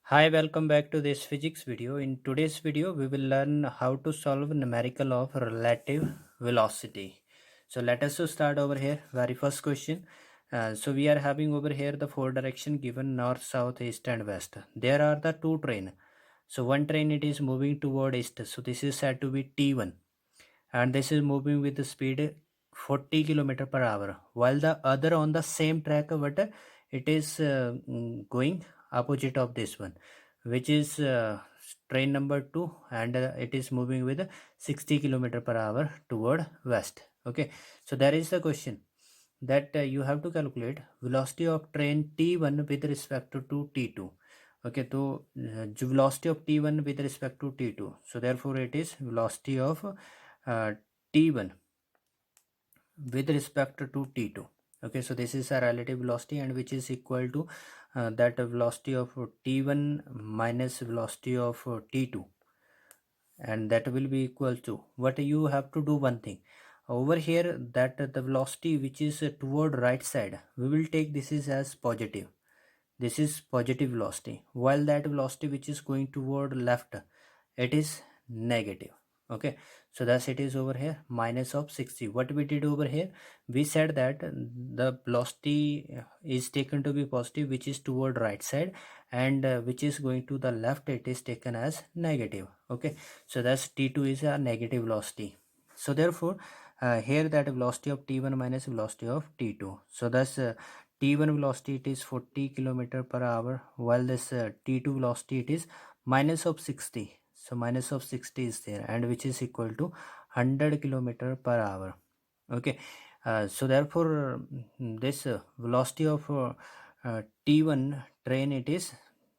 Hi, welcome back to this physics video. In today's video, we will learn how to solve numerical of relative velocity. So let us start over here. Very first question. So we are having over here the four direction given north, south, east and west. There are the two train. So one train it is moving toward east. So this is said to be T1 and this is moving with the speed 40 kilometer per hour while the other on the same track but it is going opposite of this one which is train number 2 and it is moving with 60 kilometer per hour toward west. Okay, so there is the question that you have to calculate velocity of train T1 with respect to T2. Okay, so velocity of T1 with respect to T2, so therefore it is velocity of T1 with respect to T2. Okay, so this is a relative velocity and which is equal to that velocity of T1 minus velocity of T2, and that will be equal to what you have to do one thing over here, that the velocity which is toward right side we will take this is as positive. This is positive velocity, while that velocity which is going toward left it is negative. Okay, so thus it is over here minus of 60. What we did over here, we said that the velocity is taken to be positive which is toward right side, and which is going to the left it is taken as negative. Okay, so thus T2 is a negative velocity. So therefore here that velocity of T1 minus velocity of T2, so thus T1 velocity it is 40 kilometer per hour, while this T2 velocity it is minus of 60. So minus of 60 is there, and which is equal to 100 kilometer per hour. Okay, so therefore this velocity of T1 train it is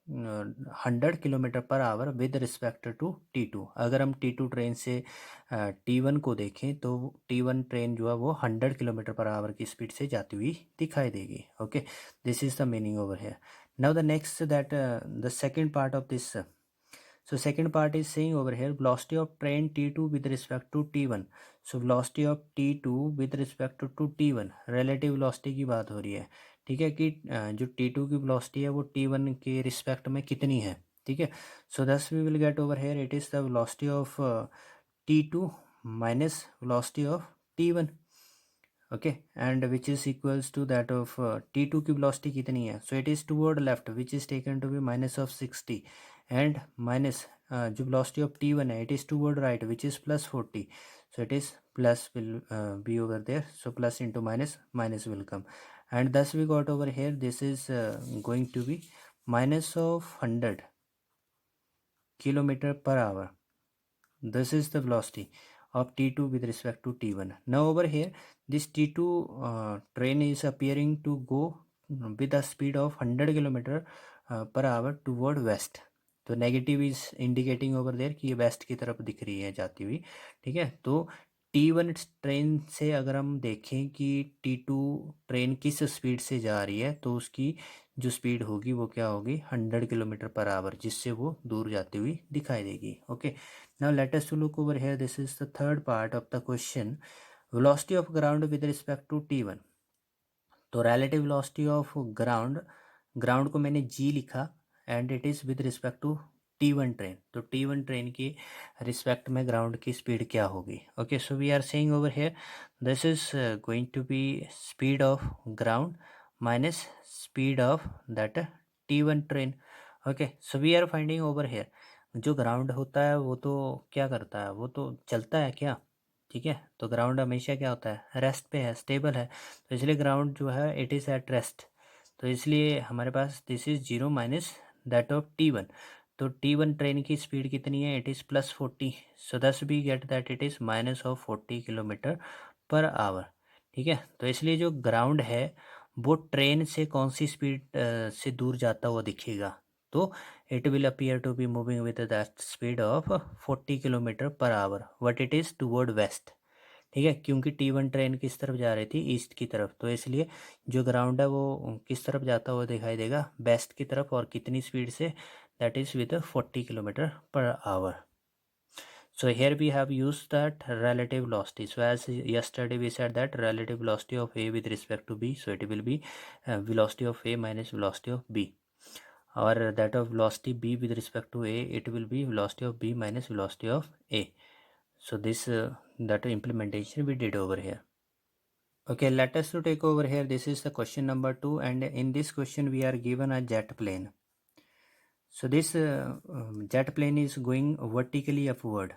100 kilometre per hour with respect to T2. अगर हम T2 train से T1 को देखें तो T1 train जो है वो 100 kilometre per hour की स्पीड से जाती हुई दिखाई देगी. Okay, this is the meaning over here. Now the next that the second part of this. So second part is saying over here velocity of train T2 with respect to T1. So velocity of T2 with respect to T1 relative velocity की बात हो रही है. ठीक है कि जो T2 की velocity है वो T1 के रिस्पेक्ट में कितनी है. ठीक है, so thus we will get over here it is the velocity of T2 minus velocity of T1. Okay, and which is equals to that of T2 की velocity कितनी है. So it is toward left which is taken to be minus of 60 and minus जो velocity of T1 है it is toward right which is plus 40. So it is plus will be over there, so plus into minus, minus will come, and thus we got over here this is going to be minus of 100 kilometer per hour. This is the velocity of T2 with respect to T1. Now over here this T2 train is appearing to go with a speed of 100 kilometer per hour toward west. तो negative is indicating over there कि ये waste की तरफ दिख रही है जाती हुई. ठीक है, तो T1 ट्रेन से अगर हम देखें कि T2 ट्रेन किस स्पीड से जा रही है तो उसकी जो स्पीड होगी वो क्या होगी 100 किलोमीटर पर आवर, जिससे वो दूर जाती हुई दिखाई देगी. Okay, now let us to look over here. This is the third part of the question. Velocity of ground with respect to T1. तो relative velocity of ground को मैंने g लिखा and it is with respect to T1 train. तो T1 train की respect में ground की speed क्या होगी. Okay, so we are saying over here this is going to be speed of ground minus speed of that T1 train. Okay, so we are finding over here जो ground होता है वो तो क्या करता है, वो तो चलता है क्या. ठीक है, तो ग्राउंड हमेशा क्या होता है, रेस्ट पे है, स्टेबल है. तो इसलिए ग्राउंड जो है इट इज़ एट रेस्ट. तो इसलिए हमारे पास this is 0 minus that of T1. तो T1 ट्रेन की स्पीड कितनी है, it is plus 40. So thus we get that it is minus of 40 kilometre per hour. ठीक है, तो इसलिए जो ग्राउंड है वो ट्रेन से कौन सी स्पीड से दूर जाता हुआ दिखेगा. तो it will appear to be moving with that speed of 40 kilometre per hour but it is toward west. ठीक है, क्योंकि T1 ट्रेन किस तरफ जा रही थी, ईस्ट की तरफ. तो इसलिए जो ग्राउंड है वो किस तरफ जाता हुआ दिखाई देगा, वेस्ट की तरफ. और कितनी स्पीड से, that is with 40 kilometre per our. So here we have used that relative velocity. So as yesterday we said that relative velocity of A with respect to B, so it will be velocity of A minus velocity of B. or that of velocity b with respect to a, it will be velocity of b minus velocity of a. So this that implementation we did over here. Okay, let us to take over here. This is the question number 2, and in this question we are given a jet plane. So this jet plane is going vertically upward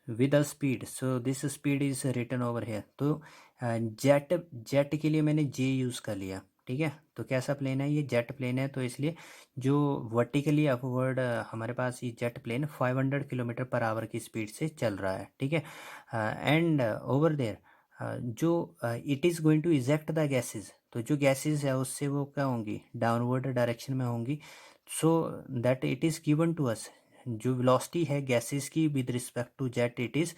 with a speed. So this speed is written over here. तो jet के लिए मैंने जे use कर लिया, ठीक है। तो कैसा प्लेन है ये? जेट प्लेन है, तो इसलिए जो वर्टिकली अपवर्ड हमारे पास ये jet plane 500 kilometre per hour की स्पीड से चल रहा है, ठीक है। एंड ओवर देयर जो it is going to eject the gases, तो जो गैसेज है उससे वो क्या होंगी? डाउनवर्ड डायरेक्शन में होंगी। So that it is given to us, जो वेलोसिटी है गैसेस की with respect to jet, it is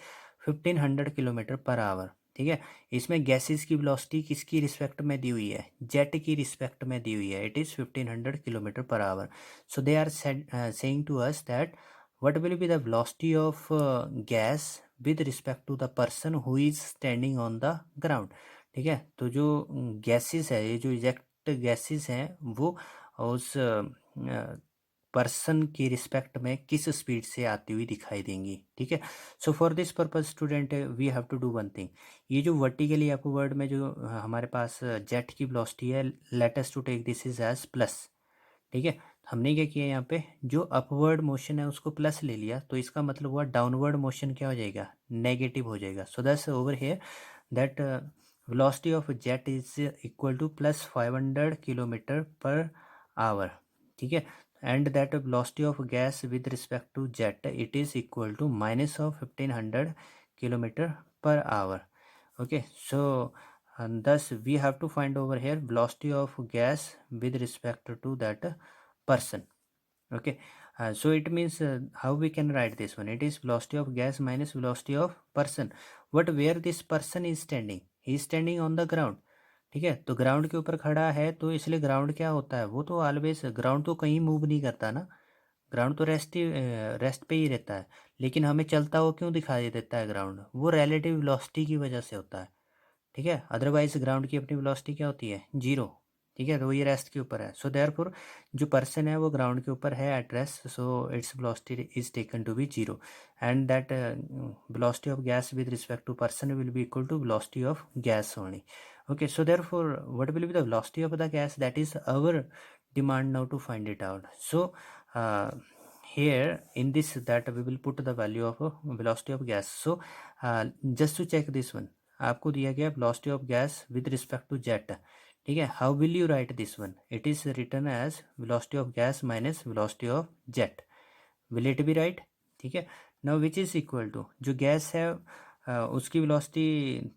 1500 kilometre per hour, ठीक है। इसमें गैसेस की वेलोसिटी किसकी रिस्पेक्ट में दी हुई है? जेट की रिस्पेक्ट में दी हुई है। It is 1500 kilometre per hour. So they are saying to us that what will be the velocity of gas with respect to the person who is standing on the ground, ठीक है। तो जो gases है, ये जो eject gases हैं, वो उस पर्सन की रिस्पेक्ट में किस स्पीड से आती हुई दिखाई देंगी, ठीक है। So for this purpose student we have to do one thing. ये जो वर्टिकली अपवर्ड में जो हमारे पास जेट की वेलोसिटी है, let us to take this is as plus, ठीक है। हमने क्या किया, यहाँ पे जो अपवर्ड मोशन है उसको प्लस ले लिया, तो इसका मतलब हुआ डाउनवर्ड मोशन क्या हो जाएगा? नेगेटिव हो जाएगा। So that's over here that velocity of jet is equal to plus 500 kilometre per hour, ठीक है। And that velocity of gas with respect to jet, it is equal to minus of 1500 kilometre per our. Okay, so thus we have to find over here velocity of gas with respect to that person. Okay, so it means how we can write this one? It is velocity of gas minus velocity of person. But where this person is standing? He is standing on the ground, ठीक है। तो ground के ऊपर खड़ा है, तो इसलिए ground क्या होता है? वो तो ऑलवेज, ग्राउंड तो कहीं मूव नहीं करता ना, ग्राउंड तो रेस्ट पे ही रहता है। लेकिन हमें चलता हुआ क्यों दिखाई देता है ग्राउंड? वो रिलेटिव वेलोसिटी की वजह से होता है, ठीक है। अदरवाइज ग्राउंड की अपनी वेलोसिटी क्या होती है? जीरो, ठीक है। तो ये रेस्ट के ऊपर है। सो देयरफॉर जो पर्सन है वो ग्राउंड के ऊपर है at rest, so its velocity is taken to be zero, and that velocity of gas with respect to person will be equal to velocity of gas only. Okay, so therefore what will be the velocity of the gas? That is our demand now to find it out. So uh, here in this, that we will put the value of velocity of gas. So just to check this one, आपको दिया गया velocity of gas with respect to jet, ठीक है। how will you write this one? It is written as velocity of gas minus velocity of jet. will it be right? ठीक है। now which is equal to, जो gas है उसकी velocity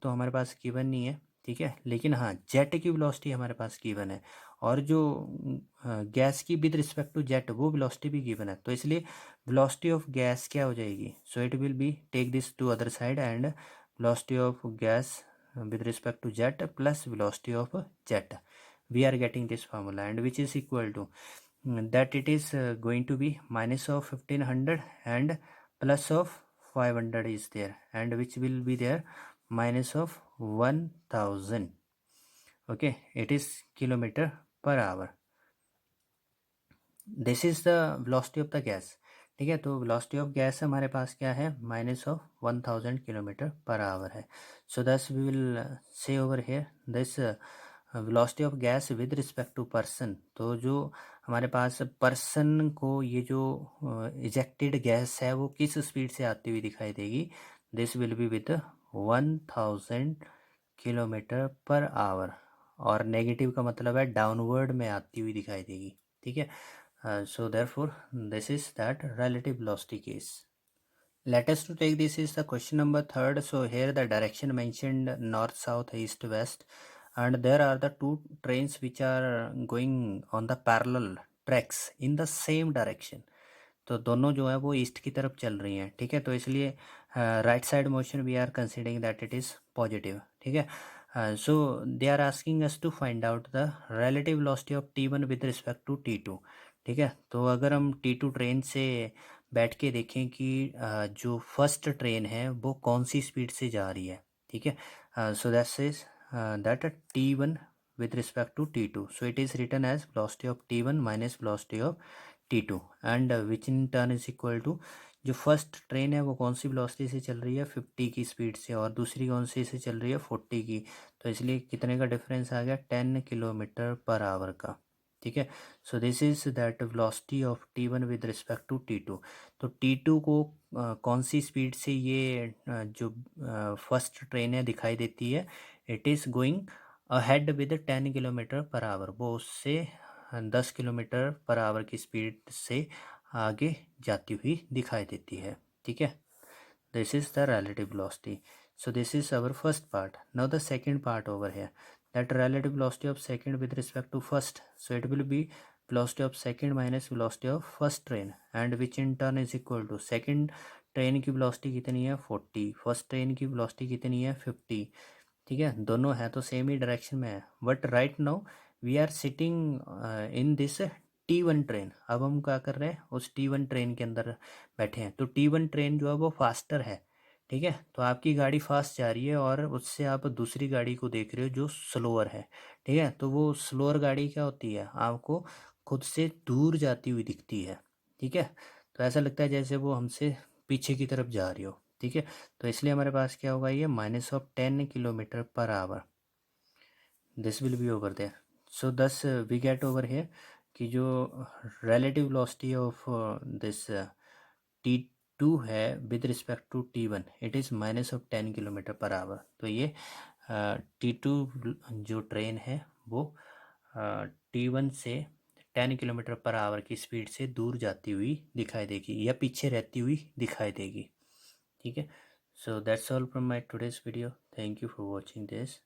तो हमारे पास given नहीं है, ठीक है। लेकिन हाँ, जेट की वेलोसिटी हमारे पास गिवन है, और जो गैस की विद रिस्पेक्ट टू जेट वो वेलोसिटी भी गिवन है। तो इसलिए वेलोसिटी ऑफ गैस क्या हो जाएगी? So it will be, take this to other side, and velocity of gas with respect to jet plus velocity of jet, we are getting this formula, and which is equal to that it is going to be minus of 1500 and plus of 500 is there, and which will be there minus of 1000. Okay, it is kilometer per hour. This is the velocity of the gas, ठीक है। तो velocity of gas हमारे पास क्या है? Minus of 1000 kilometre per hour है। So thus we will say over here this velocity of gas with respect to person. तो जो हमारे पास पर्सन को ये जो इजेक्टेड गैस है वो किस स्पीड से आती हुई दिखाई देगी? This will be with 1000 kilometre per our, और नेगेटिव का मतलब है डाउनवर्ड में आती हुई दिखाई देगी, ठीक है। So therefore this is that relative velocity case. Let us to take this is the question number 3rd. So here the direction mentioned north, south, east, west, and there are the two trains which are going on the parallel tracks in the same direction. तो दोनों जो है वो east की तरफ चल रही हैं, ठीक है। तो इसलिए right side motion we are considering that it is positive, ठीक है। So they are asking us to find out the relative velocity of T1 with respect to T2, ठीक है। तो अगर हम T2 ट्रेन से बैठ के देखें कि जो फर्स्ट ट्रेन है वो कौन सी स्पीड से जा रही है, ठीक है। So that is that T1 with respect to T2. So it is written as velocity of T1 minus velocity of T2 and which in turn is equal to, जो फर्स्ट ट्रेन है वो कौन सी वेलोसिटी से चल रही है 50 की speed से, और दूसरी कौन सी से चल रही है 40 की, तो इसलिए कितने का डिफरेंस आ गया 10 किलोमीटर पर आवर का। ठीक है, so this is that velocity of T1 with respect to T2। तो T2 को कौन सी स्पीड से ये जो फर्स्ट ट्रेन है दिखाई देती है, it is going ahead with 10 kilometre per our, वो उससे 10 किलोमीटर पर आवर की स्पीड से आगे जाती हुई दिखाई देती है। ठीक है, this is the relative velocity. So this is our first part. Now the second part over here, that relative velocity of second with respect to first, so it will be velocity of second minus velocity of first train, and which in turn is equal to second train की velocity कितनी है 40, first train की velocity कितनी है 50। ठीक है, दोनों है तो सेम ही डायरेक्शन में है, but right now we are sitting in this T1 train. अब हम क्या कर रहे हैं, उस T1 ट्रेन के अंदर बैठे हैं, तो T1 ट्रेन जो है वो फास्टर है। ठीक है, तो आपकी गाड़ी फास्ट जा रही है और उससे आप दूसरी गाड़ी को देख रहे हो जो स्लोअर है। ठीक है, तो वो स्लोअर गाड़ी क्या होती है, आपको खुद से दूर जाती हुई दिखती है। ठीक है, तो ऐसा लगता है जैसे वो हमसे पीछे की तरफ जा रही हो। ठीक है, तो इसलिए हमारे पास क्या होगा, ये -10 kilometre per hour, this will be over there. So thus we get over here कि जो relative velocity of this T2 है with respect to T1, it is -10 kilometre per hour. तो ये T2 जो ट्रेन है वो T1 से 10 kilometre per hour की स्पीड से दूर जाती हुई दिखाई देगी या पीछे रहती हुई दिखाई देगी। ठीक है, so that's all from my today's video, thank you for watching this.